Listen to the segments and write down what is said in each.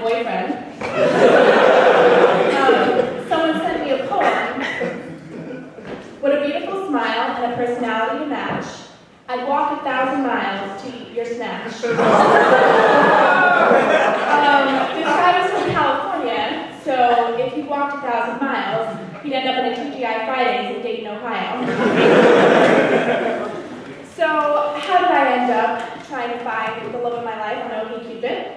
boyfriend. Someone sent me a poem. What a beautiful smile and a personality to match. I'd walk 1,000 miles to eat your snatch. This guy was from California, so if he walked 1,000 miles, he'd end up in a TGI Fridays in Dayton, Ohio. So how did I end up trying to find the love of my life on OkCupid?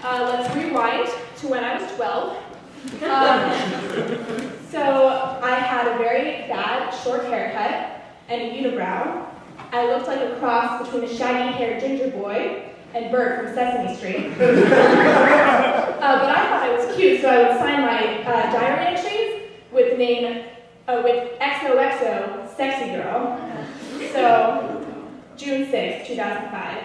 Let's rewind to when I was 12. So I had a very bad short haircut and a unibrow. I looked like a cross between a shaggy-haired ginger boy and Bert from Sesame Street. But I thought I was cute, so I would sign my diary entries with the name, with XOXO, Sexy Girl. So, June 6, 2005.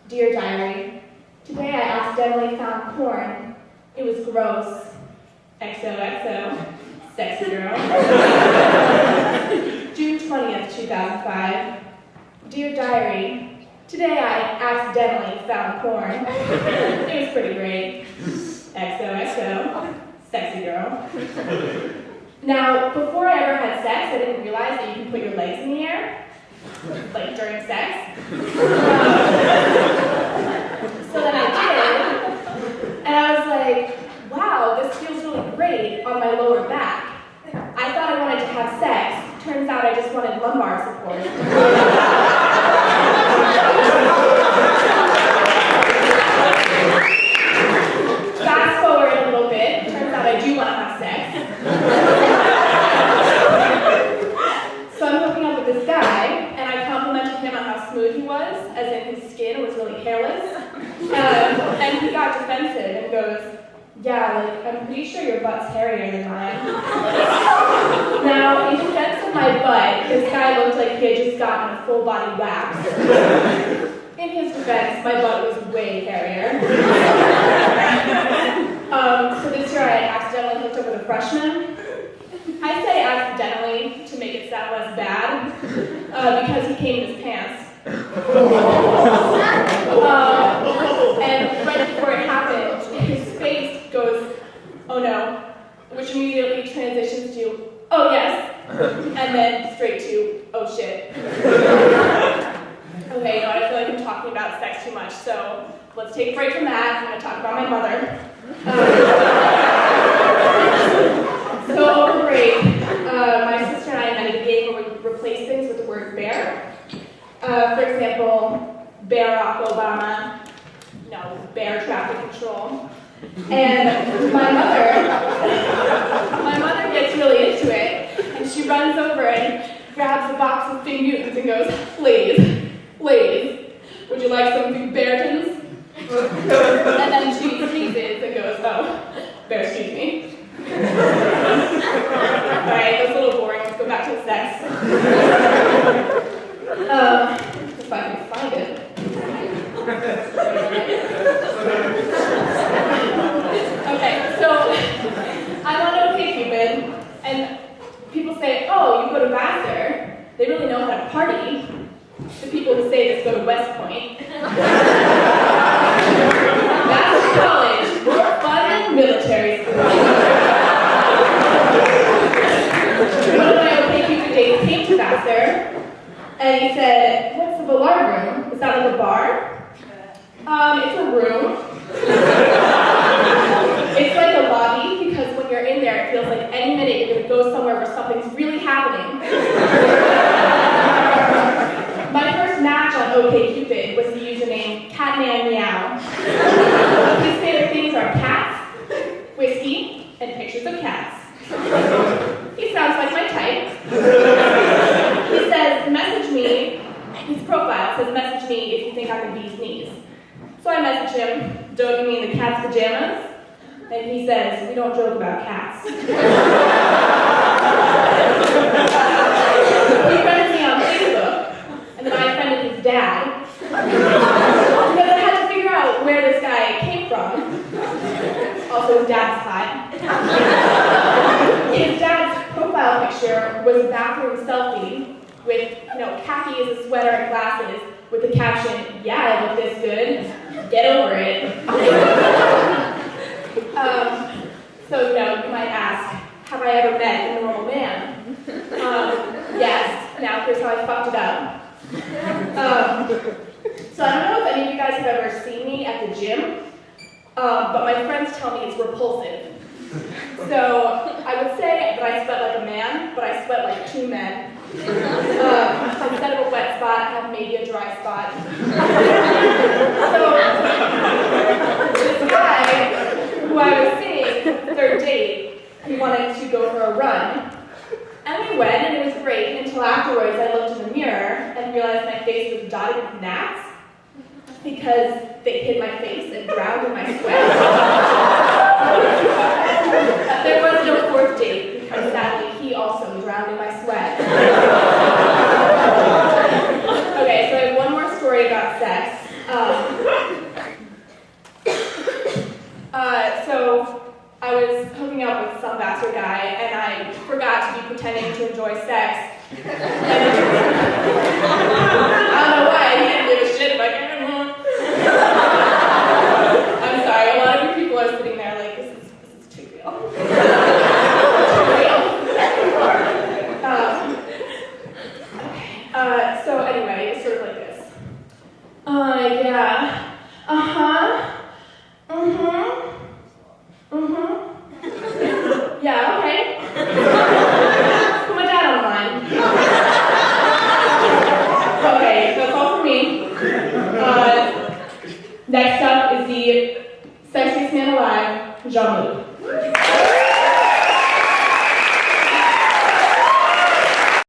Dear Diary, today I accidentally found porn. It was gross. XOXO, Sexy Girl. June 20th, 2005. Dear Diary, today I accidentally found porn. It was pretty great. XOXO, Sexy Girl. Now, before I ever had sex, I didn't realize that you can put your legs in the air, like during sex. So then I did, and I was like, wow, this feels really great on my lower back. I thought I wanted to have sex. Turns out I just wanted lumbar support. Fast forward a little bit. Turns out I do want to have sex. So I'm hooking up with this guy, and I complimented him on how smooth he was, as in his skin was really hairless. And he got defensive and goes, yeah, like, I'm pretty sure your butt's hairier than mine. Now, in defense of my butt, this guy looked like he had just gotten a full body wax. In his defense, my butt was way hairier. So this year I accidentally hooked up with a freshman. I say accidentally to make it sound less bad, because he came in his pants. And right before it happened, his face goes, oh no, which immediately transitions to, oh yes, and then straight to, oh shit. Okay, I feel like I'm talking about sex too much, so let's take a break from that. I'm going to talk about my mother. So over break, my sister and I invented a game where we replace things with the word bear. For example, Barack Obama, no, bear traffic control. And my mother gets really into it, and she runs over and grabs a box of Fig Newtons and goes, ladies, would you like some Big Beartons? And then she sneezes and goes, oh, bear, excuse me. Alright, that's a little boring, let's go back to the sex. If I can find it. Okay, so I'm on OkCupid, and people say, oh, you go to Vassar. They really know how to party. The people who say this go to West Point. Vassar College, fun and military school. One of my OkCupid dates came to Vassar, and he said, what's the Ballard room? Is that like a bar? It's a room. It's like a lobby, because when you're in there, it feels like any minute you're going to go somewhere where something's really happening. My first match on OkCupid was the username CatmanMeow. His favorite things are cats, whiskey, and pictures of cats. He sounds like my type. He says, message me. His profile says, message me if you think I'm the bee's knees. So I message him, don't you mean the cat's pajamas? And he says, we don't joke about cats. He friended me on Facebook, and then I friended his dad. Because I had to figure out where this guy came from. Also, his dad's hot. His dad's profile picture was a bathroom selfie with, khaki as a sweater and glasses, with the caption, yeah, I look this good, get over it. So, you might ask, have I ever met a normal man? Yes. Now here's how I fucked it up. So I don't know if any of you guys have ever seen me at the gym, but my friends tell me it's repulsive. So I would say that I sweat like a man, but I sweat like two men. Instead of a wet spot, I have maybe a dry spot. So this guy, who I was seeing the third date, he wanted to go for a run. And we went, and it was great, until afterwards I looked in the mirror and realized my face was dotted with gnats because they hid my face and drowned in my sweat. There was no fourth date because sadly he also drowned in my sweat. Okay, so I have one more story about sex. So I was hooking up with some bastard guy, and I forgot to be pretending to enjoy sex. And I don't know why, he didn't give a shit if I came home. I'm sorry, a lot of you people are sitting there like, this is too real. So anyway, it's sort of like this. Yeah. Yeah, okay. Put my dad on the line. Okay, so that's all for me. Next up is the sexiest man alive, Jean-Luc.